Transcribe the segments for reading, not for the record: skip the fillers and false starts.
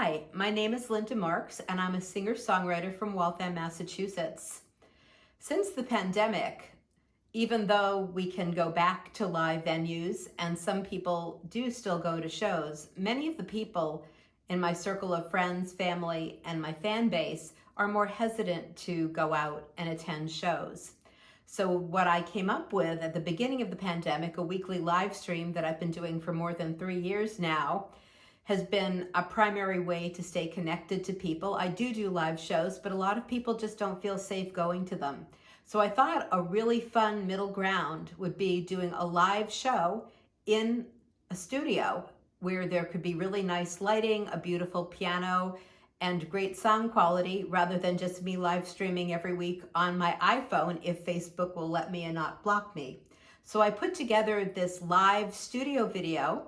Hi, my name is Linda Marks, and I'm a singer-songwriter from Waltham, Massachusetts. Since the pandemic, even though we can go back to live venues, and some people do still go to shows, many of the people in my circle of friends, family, and my fan base are more hesitant to go out and attend shows. So what I came up with at the beginning of the pandemic, a weekly live stream that I've been doing for more than 3 years now, has been a primary way to stay connected to people. I do live shows, but a lot of people just don't feel safe going to them. So I thought a really fun middle ground would be doing a live show in a studio where there could be really nice lighting, a beautiful piano, and great sound quality, rather than just me live streaming every week on my iPhone if Facebook will let me and not block me. So I put together this live studio video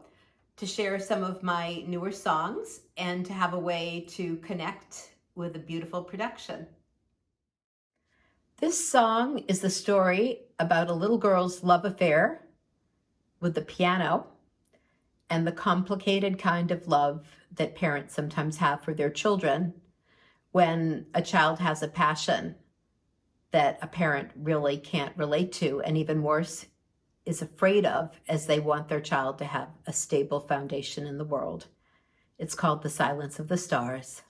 to share some of my newer songs and to have a way to connect with a beautiful production. This song is the story about a little girl's love affair with the piano and the complicated kind of love that parents sometimes have for their children when a child has a passion that a parent really can't relate to, and even worse, is afraid of, as they want their child to have a stable foundation in the world. It's called The Silence of the Stars.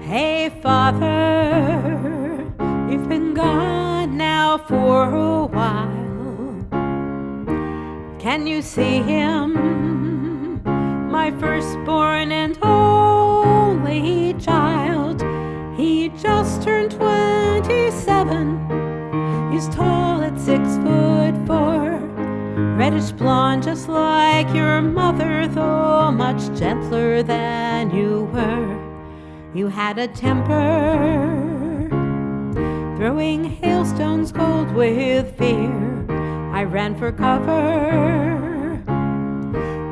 Hey, Father, you've been gone now for a while. Can you see him, my firstborn and only child? He just turned 27. He's tall at 6'4", reddish blonde, just like your mother, though much gentler than you were. You had a temper, throwing hailstones cold with fear. I ran for cover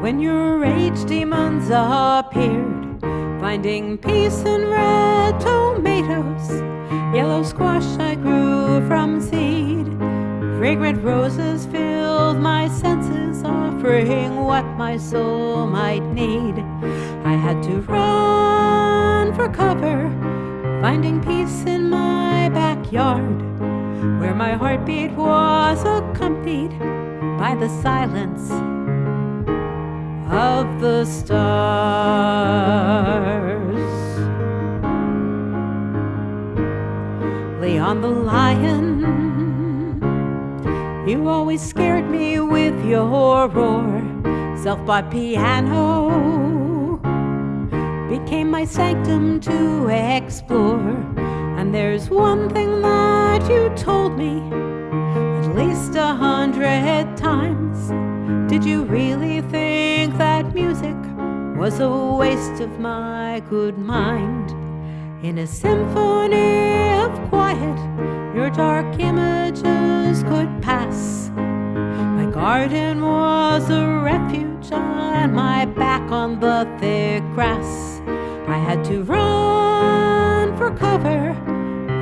when your rage demons appeared, finding peace in red tomatoes, yellow squash I grew from seed. Fragrant roses filled my senses, offering what my soul might need. I had to run for cover, finding peace in my backyard, where my heartbeat was accompanied by the silence of the stars. Leon the lion, you always scared me with your roar. Self-bought piano became my sanctum to explore. And there's one thing that you told me at least 100 times. Did you really think that music was a waste of my good mind? In a symphony of quiet, your dark images could pass. My garden was a refuge, and my back on the thick grass. I had to run for cover,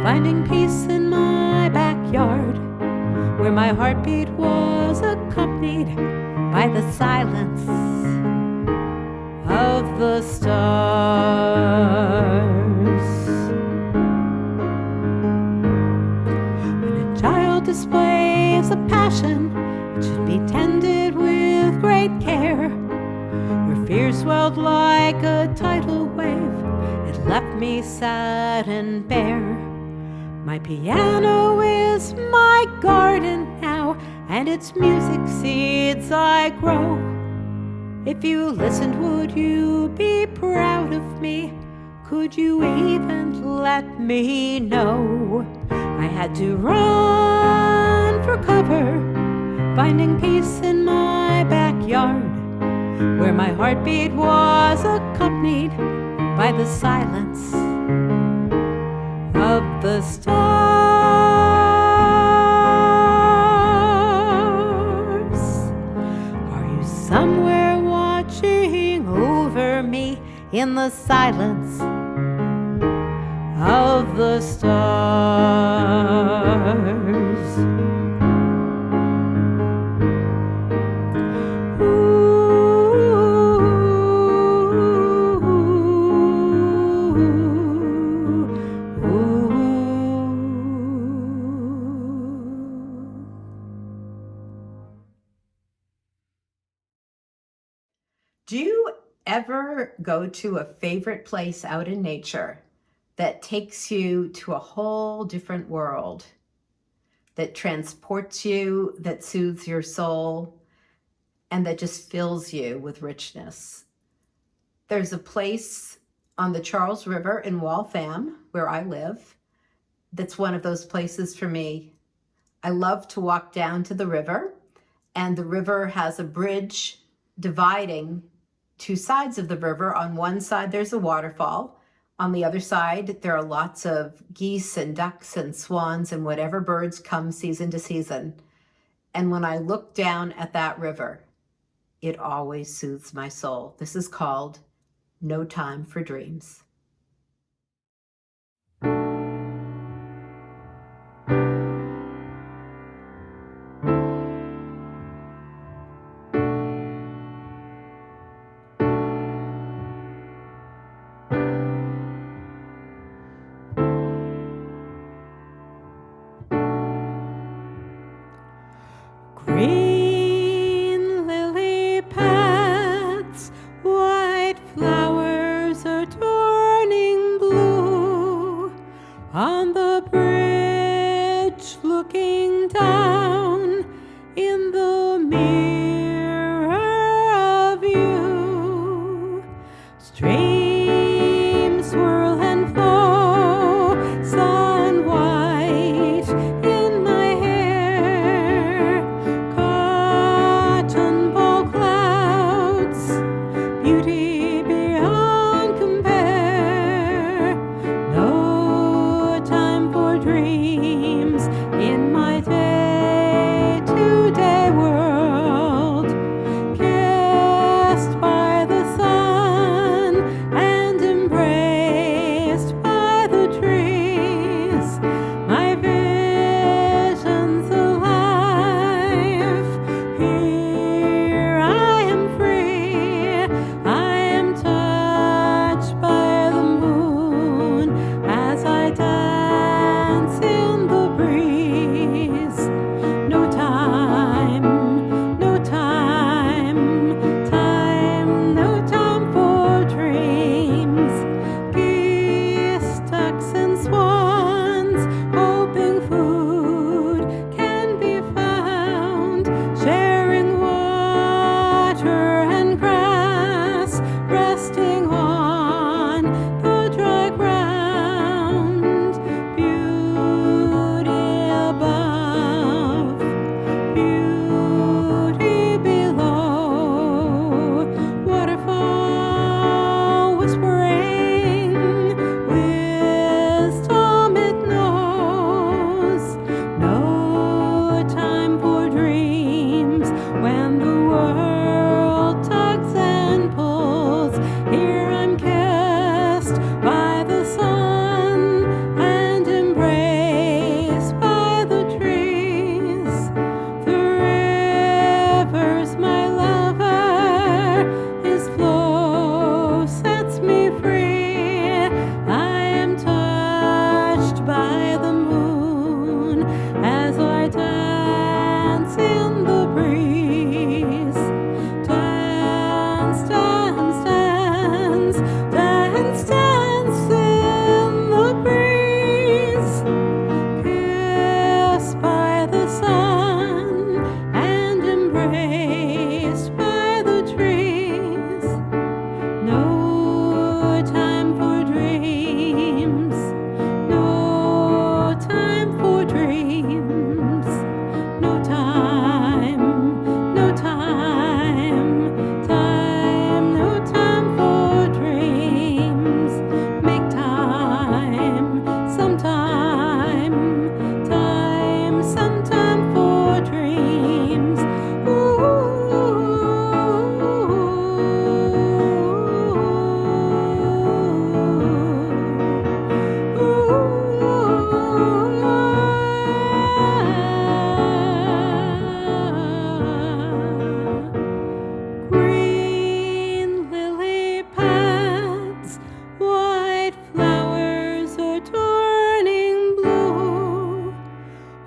finding peace in my backyard, where my heartbeat was accompanied by the silence of the stars. When a child displays a passion, it should be tended with great care. Where fear swelled like a tidal wave, it left me sad and bare. My piano is my garden now, and its music seeds I grow. If you listened, would you be proud of me? Could you even let me know? I had to run for cover, finding peace in my backyard, where my heartbeat was accompanied by the silence of the stars. Are you somewhere watching over me in the silence of the stars? Do you ever go to a favorite place out in nature that takes you to a whole different world, that transports you, that soothes your soul, and that just fills you with richness? There's a place on the Charles River in Waltham, where I live, that's one of those places for me. I love to walk down to the river, and the river has a bridge dividing two sides of the river. On one side, there's a waterfall. On the other side, there are lots of geese and ducks and swans and whatever birds come season to season. And when I look down at that river, it always soothes my soul. This is called No Time for Dreams. Green lily pads, white flowers are turning blue. On the bridge looking down in the mirror of you. Streams swirl and flow, sun white in my hair. Cotton ball clouds, beauty beyond compare. No time for dreams in my day-to-day world. Kissed by the sun and embraced by the trees. My vision's alive. Here I am free. I am touched by the moon as I dance in the breeze.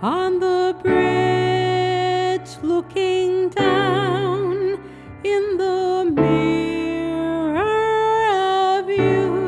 on the bridge, looking down in the mirror of you.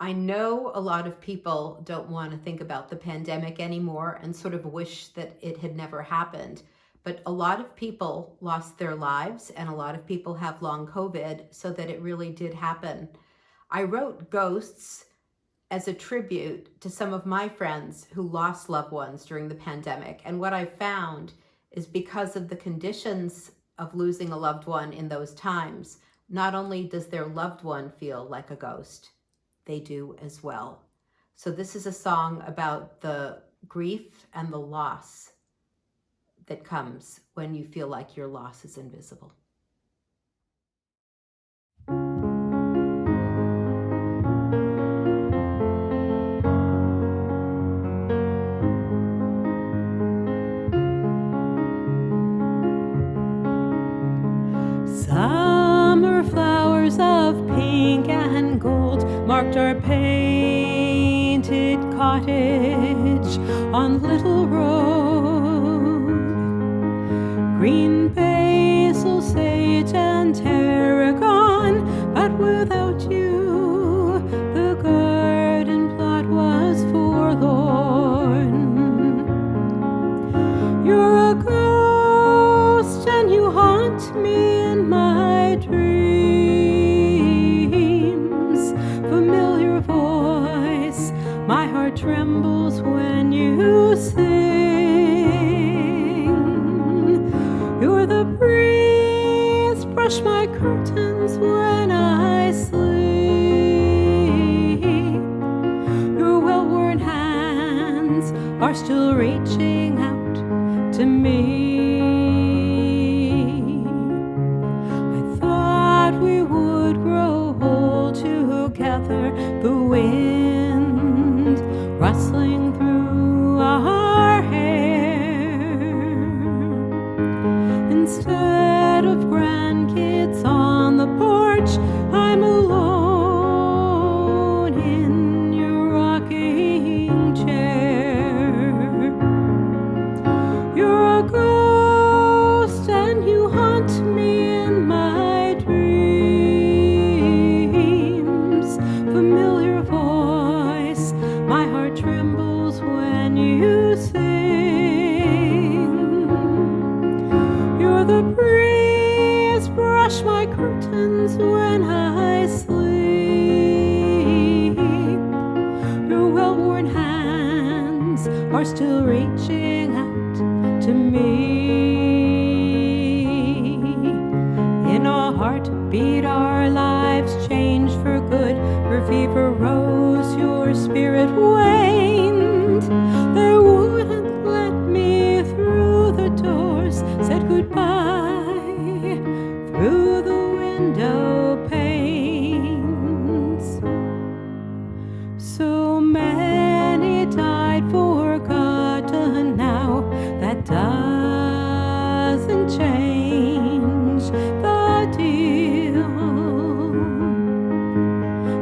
I know a lot of people don't want to think about the pandemic anymore and sort of wish that it had never happened. But a lot of people lost their lives and a lot of people have long COVID, so that it really did happen. I wrote Ghosts as a tribute to some of my friends who lost loved ones during the pandemic. And what I found is, because of the conditions of losing a loved one in those times, not only does their loved one feel like a ghost, they do as well. So this is a song about the grief and the loss that comes when you feel like your loss is invisible. Summer flowers of pink and gold marked our painted cottage on Little Road. Green basil, sage, and tarragon, but without you, the garden plot was forlorn. You're a ghost and you haunt me in my dreams. Familiar voice, my heart trembles when you sing. You're the breeze, brush my curtains when I sleep. Your well-worn hands are still reaching out to me. I thought we would grow old together, the wind rustling through our hair. Instead of grandkids on the porch, I'm alone in your rocking chair. You're a ghost and you haunt me in my dreams. Familiar voice, my heart trembles when you sing. You're the breeze, brush my curtains when I sleep. Your well-worn hands are still reaching out to me. In a heartbeat, our lives changed for good. Your fever rose, your spirit waned. They wouldn't let me through the doors, said goodbye through the window panes. So many died, forgotten now. That doesn't change the deal.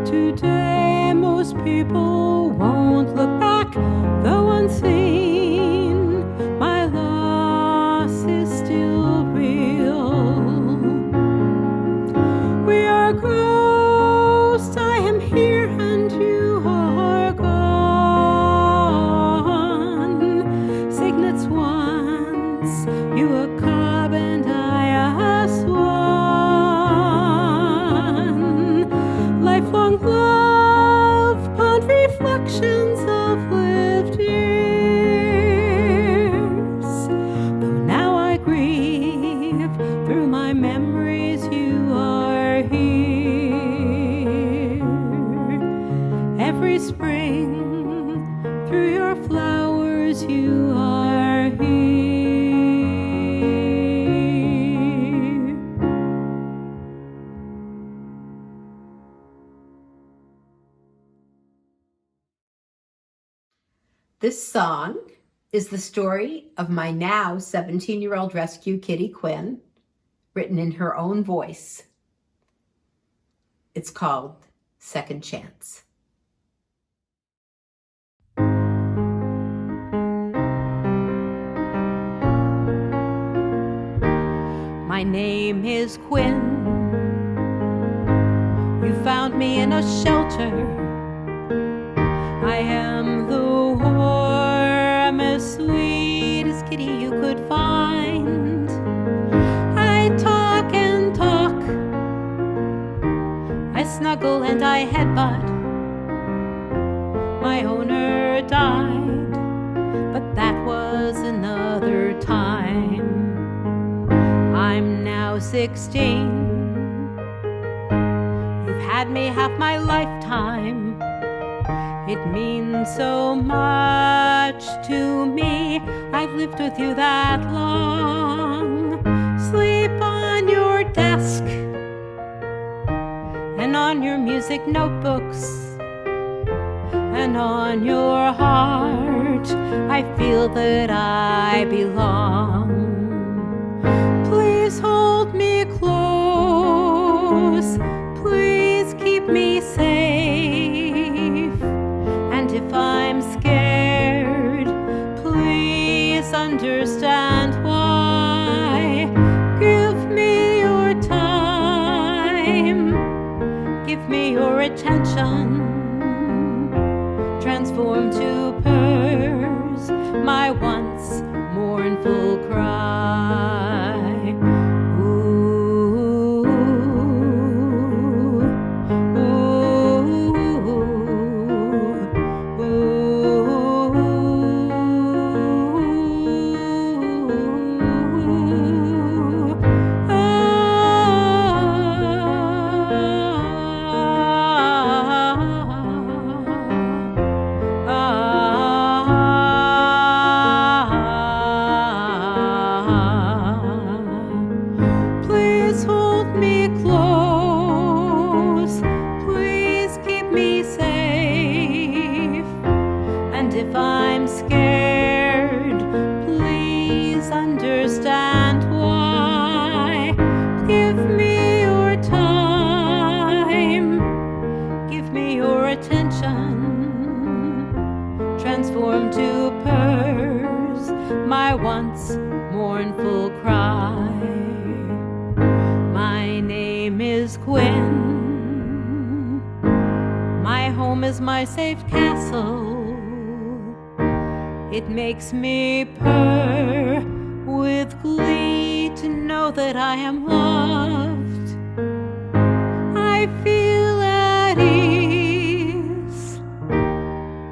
Today most people won't look back, though unseen. My loss is still real. We are ghosts, I am here and you are gone. Signets once, you a cub and I a swan. Lifelong love, pond reflections of lived years. Though now I grieve, through my memories you are here. Every spring, through your flowers you are here. This song is the story of my now 17-year-old rescue kitty Quinn, written in her own voice. It's called Second Chance. My name is Quinn. You found me in a shelter. I am the warmest, sweetest kitty you could find. I talk and talk. I snuggle and I headbutt. My owner died, but that was another time. I'm now 16. You've had me half my lifetime. It means so much to me. I've lived with you that long. Sleep on your desk and on your music notebooks and on your heart. I feel that I belong. Please hold me close. Please keep me safe. And if I'm scared, please understand why. Give me your time. Give me your attention. Transform to purrs my once mournful cry. If I'm scared, please understand why. Give me your time. Give me your attention. Transform to purrs my once mournful cry. My name is Quinn. My home is my safe castle. It makes me purr with glee to know that I am loved. I feel at ease.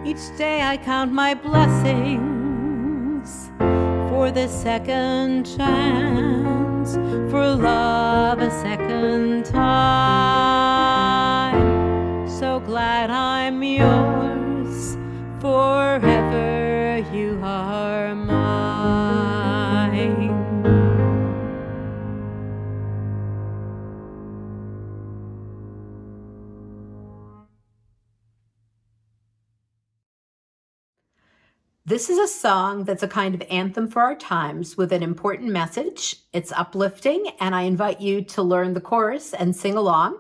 Each day I count my blessings for the second chance, for love a second time. So glad I'm yours forever. You are mine. This is a song that's a kind of anthem for our times with an important message. It's uplifting, and I invite you to learn the chorus and sing along.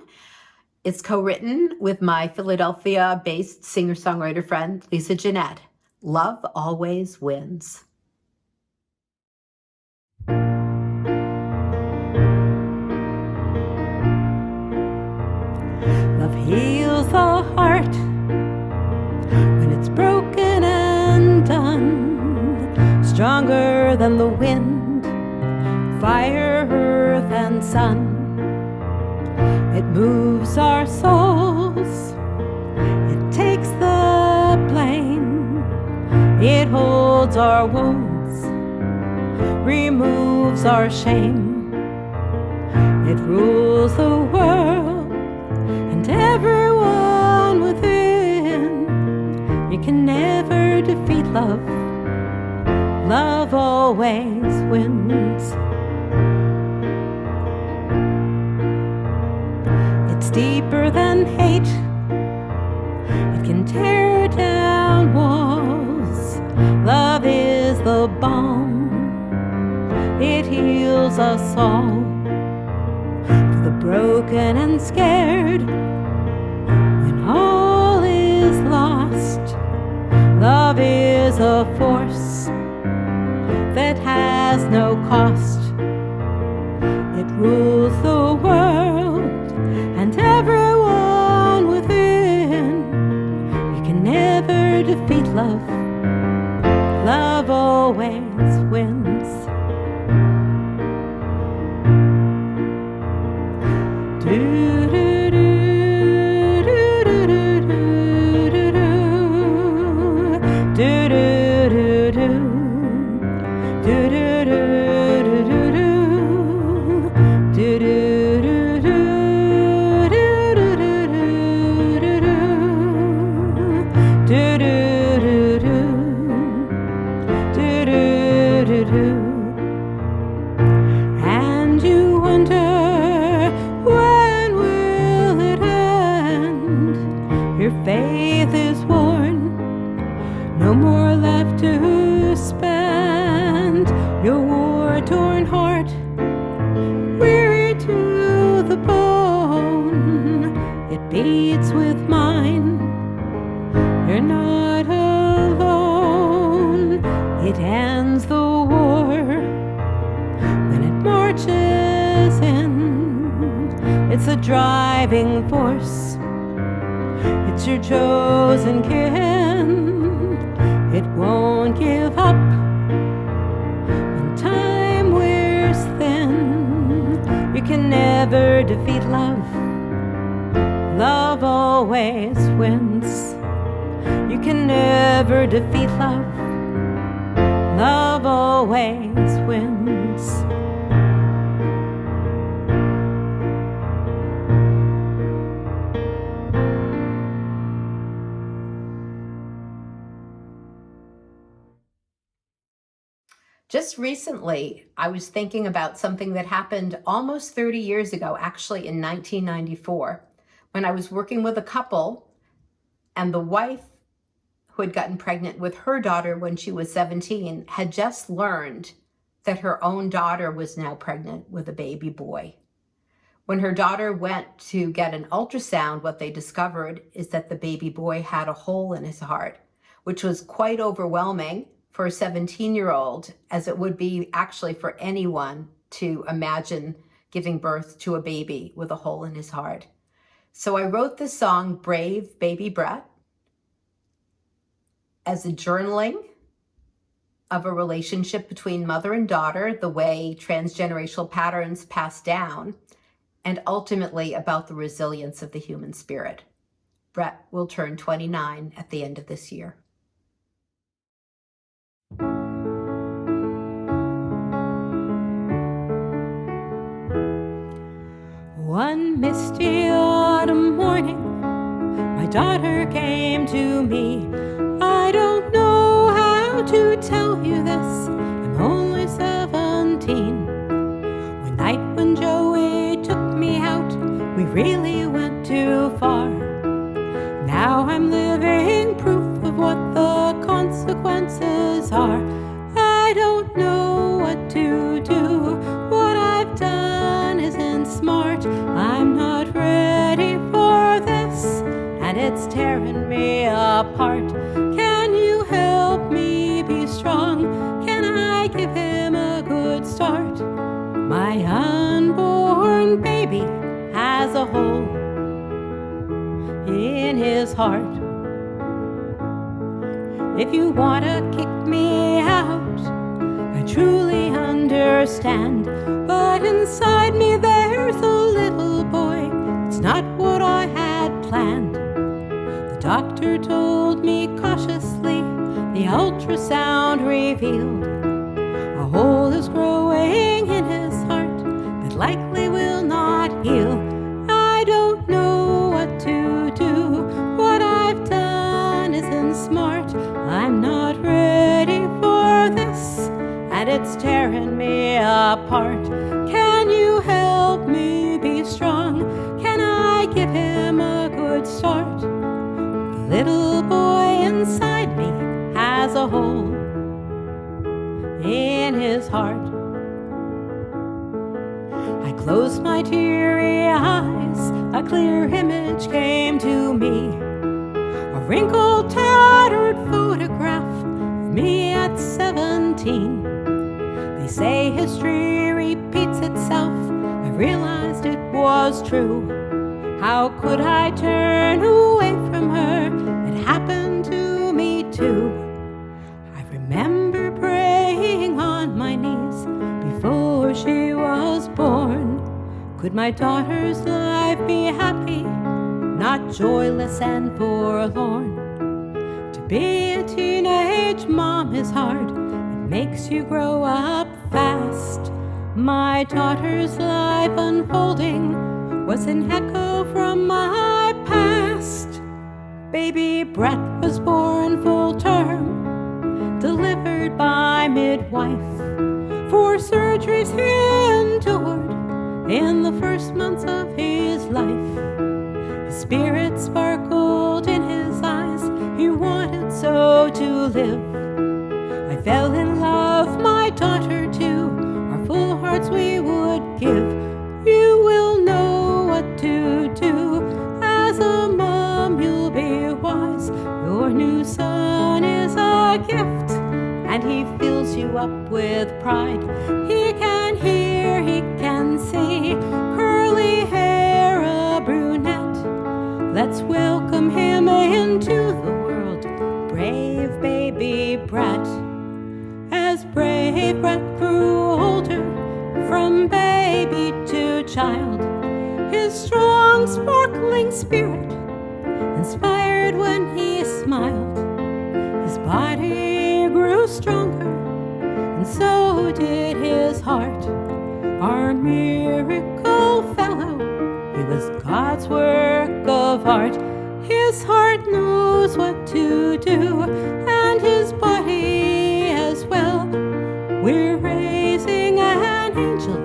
It's co-written with my Philadelphia-based singer-songwriter friend, Lisa Jeanette. Love always wins. Love heals the heart when it's broken and done. Stronger than the wind, fire, earth, and sun. It moves our souls. It takes the blame. It holds our wounds, removes our shame. It rules the world and everyone within. You can never defeat love. Love always wins. It's deeper than hate. It can tear down walls. Love is a balm. It heals us all. For the broken and scared, when all is lost, love is a force that has no cost. It rules the world and everyone within. You can never defeat love. Love always wins. And you wonder, when will it end? Your faith is worn, no more left to spend. Your war-torn heart, weary to the bone, it beats with mine. You're not alone. It ends the war when it marches in. It's a driving force. It's your chosen kin. It won't give up when time wears thin. You can never defeat love. Love always wins. You can never defeat love. Love always wins. Just recently, I was thinking about something that happened almost 30 years ago, actually in 1994, when I was working with a couple, and the wife, who had gotten pregnant with her daughter when she was 17, had just learned that her own daughter was now pregnant with a baby boy. When her daughter went to get an ultrasound, what they discovered is that the baby boy had a hole in his heart, which was quite overwhelming for a 17-year-old, as it would be actually for anyone to imagine giving birth to a baby with a hole in his heart. So I wrote this song, Brave Baby Brett, as a journaling of a relationship between mother and daughter, the way transgenerational patterns pass down, and ultimately about the resilience of the human spirit. Brett will turn 29 at the end of this year. One misty autumn morning, my daughter came to me. I don't know how to tell you this, I'm only 17. One night when Joey took me out, we really went too far. Now I'm living proof of what the consequences are. I don't know what to do, what I've done isn't smart. I'm not ready for this, and it's tearing me apart. Can you help me be strong? Can I give him a good start? My unborn baby has a hole in his heart. If you wanna kick me out, I truly understand, but inside me there's a little boy. It's not what I had planned. The doctor told me cautiously, the ultrasound revealed a hole is growing in his heart that likely will not heal. I don't know what to do, what I've done isn't smart. I'm not ready for this, and it's tearing me apart. Can you help me be strong? Can I give him a good start? The little boy inside me has a hole in his heart. I closed my teary eyes, a clear image came to me, a wrinkled, tattered photograph of me at 17. They say history repeats itself. I realized it was true. How could I turn away from her? It happened to me too. I remember praying on my knees before she was born. Could my daughter's life be happy, not joyless and forlorn? To be a teenage mom is hard. It makes you grow up fast. My daughter's life unfolding was an echo from my past. Baby Brett was born full term, delivered by midwife. 4 surgeries he endured in the first months of his life. His spirit sparkled in his eyes. He wanted so to live. I fell in love, my daughter too. Our full hearts we would give. You will know what to do. As a mom, you'll be wise. Your new son is a gift, and he fills you up with pride. He can hear, he can see. Curly hair, a brunette. Let's welcome him into the world. Brave baby Brett. As brave Brett grew older, from baby to child, his strong, sparkling spirit inspired when he smiled. His body grew stronger, and so did his heart. Our miracle fellow, he was God's work of art. His heart knows what to do, and his body as well. We're raising an angel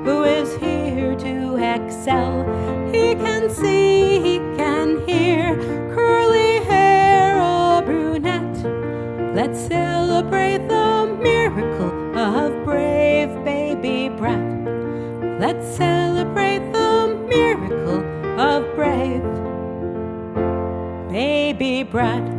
who is here to excel. He can see, he can hear. Curly hair, a brunette. Let's celebrate the miracle of brave baby Brett. Let's celebrate the miracle of brave baby Brett.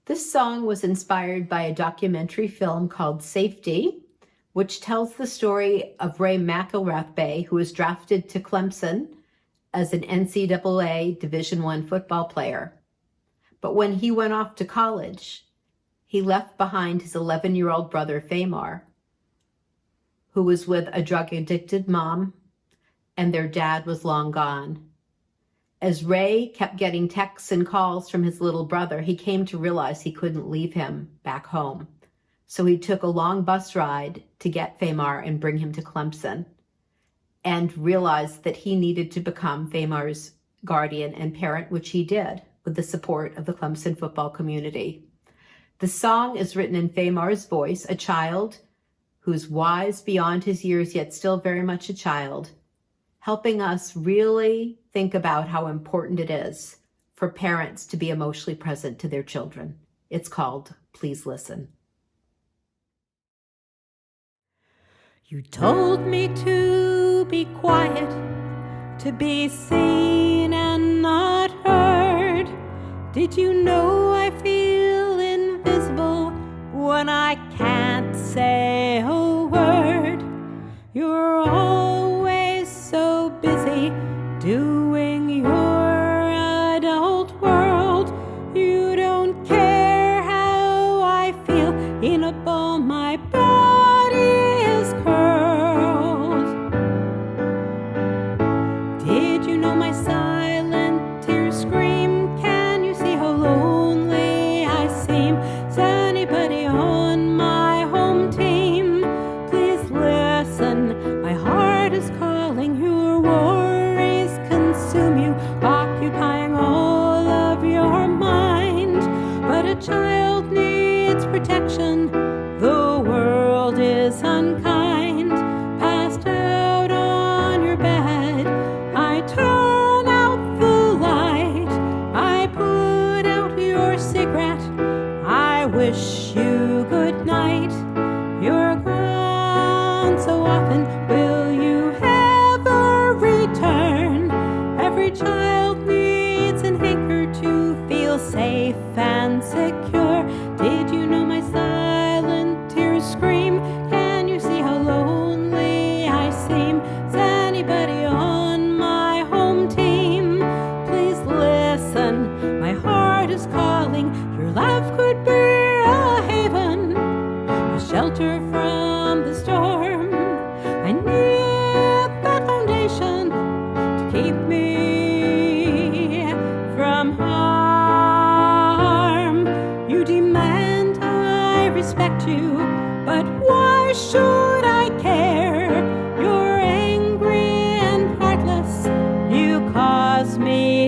This song was inspired by a documentary film called Safety, which tells the story of Ray McElrath, who was drafted to Clemson as an NCAA Division I football player. But when he went off to college, he left behind his 11-year-old brother, Famar, who was with a drug-addicted mom, and their dad was long gone. As Ray kept getting texts and calls from his little brother, he came to realize he couldn't leave him back home. So he took a long bus ride to get Famar and bring him to Clemson, and realized that he needed to become Famar's guardian and parent, which he did with the support of the Clemson football community. The song is written in Famar's voice, a child who's wise beyond his years, yet still very much a child, helping us really think about how important it is for parents to be emotionally present to their children. It's called Please Listen. You told me to be quiet, to be seen and not heard. Did you know I feel invisible when I can't say a word? You're always so busy doing your adult world. You don't care how I feel in a ball my body is curled. Did you know my silent tears scream? Can you see how lonely I seem? Is anybody on my home team? Please listen, my heart is calling. Your worries consume you, occupying all of your mind. But a child needs protection. The world is unkind. Passed out on your bed,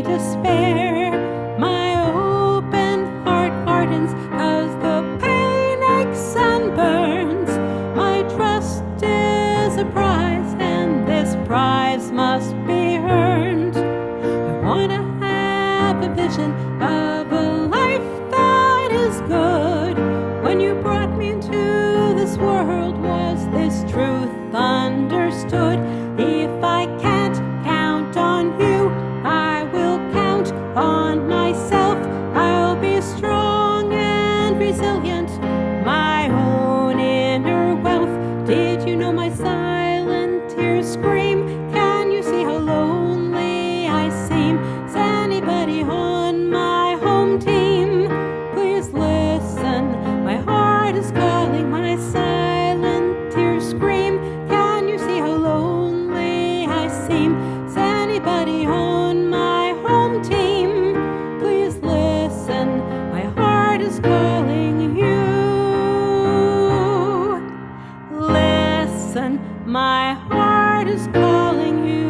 despair. My open heart hardens 'cause the pain aches and burns. My trust is a prize, and this prize must be earned. I wanna have a vision of a life that is good. When you brought me into this world, was this truth understood? If I can't count on you, I will count on myself. I'll be strong and resilient, my own inner wealth. Did you know my silent tears scream? Can you see how lonely I seem? Is anybody on my home team? Please listen, my heart is calling, my silent tears scream. Can you see how lonely I seem? Is anybody on my home team? Please listen, my heart is calling you. Listen, my heart is calling you.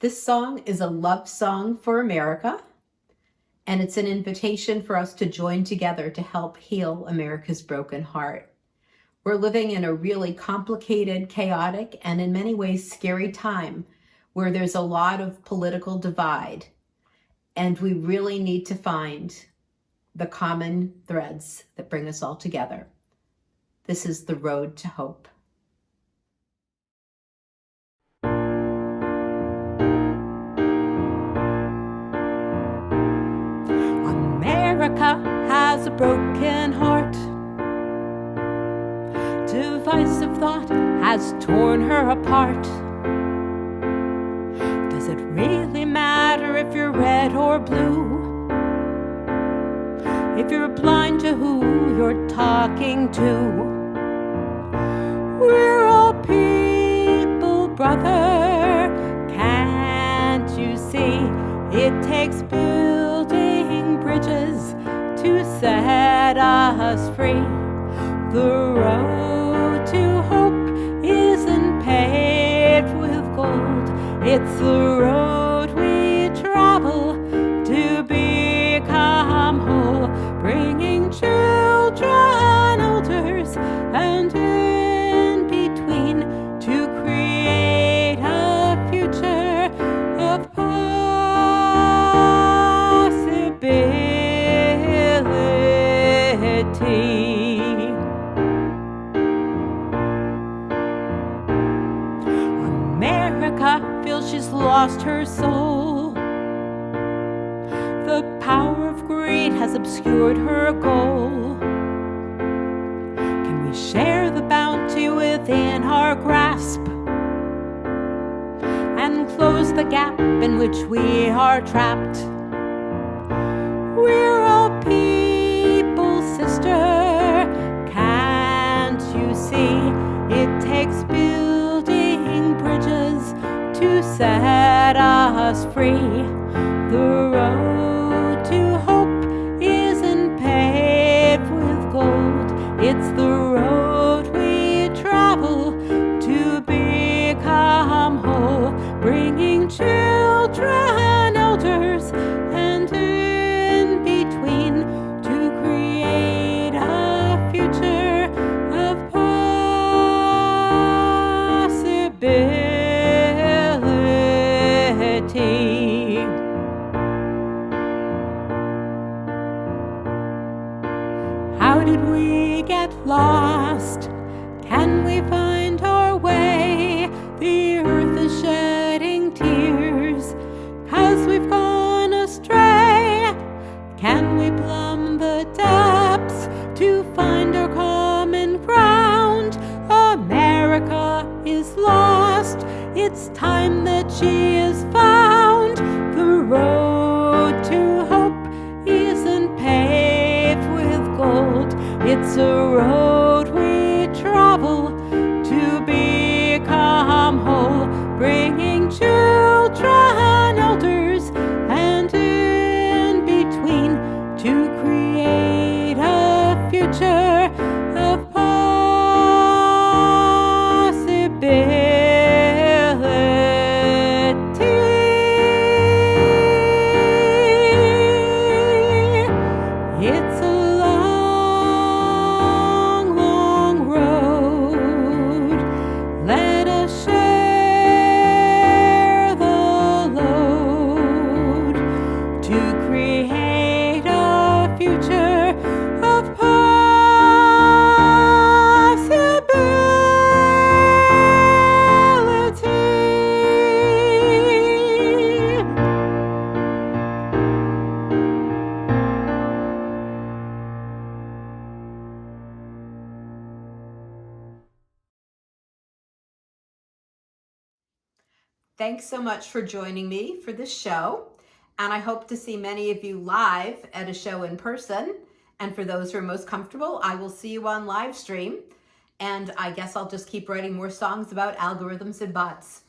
This song is a love song for America, and it's an invitation for us to join together to help heal America's broken heart. We're living in a really complicated, chaotic, and in many ways scary time where there's a lot of political divide, and we really need to find the common threads that bring us all together. This is the road to hope. America has a broken heart. Divisive thought has torn her apart. Does it really matter if you're red or blue? If you're blind to who you're talking to? We're all people, brother. Can't you see? It takes building bridges to set us free. The road to hope isn't paved with gold. It's the road we travel to become whole, bringing children, elders, and in between to create a future of possibility. America feels she's lost her soul. The power of greed has obscured her goal. Can we share the bounty within our grasp and close the gap in which we are trapped? We're all people, sister. Can't you see? It takes building bridges to set us free. The road to hope isn't paved with gold. It's the road we travel to become whole, bringing children, elders, and in between to create a future of possibility. How did we get lost? Can we find our way? The earth is shedding tears 'cause we've gone astray. Can we plumb the depths to find our common ground? America is lost. It's time that she is found. The road to hope isn't paved with gold. It's a road we travel to become whole, bringing children, elders, and in between to create a future of possibility. Thanks so much for joining me for this show. And I hope to see many of you live at a show in person. And for those who are most comfortable, I will see you on live stream. And I guess I'll just keep writing more songs about algorithms and bots.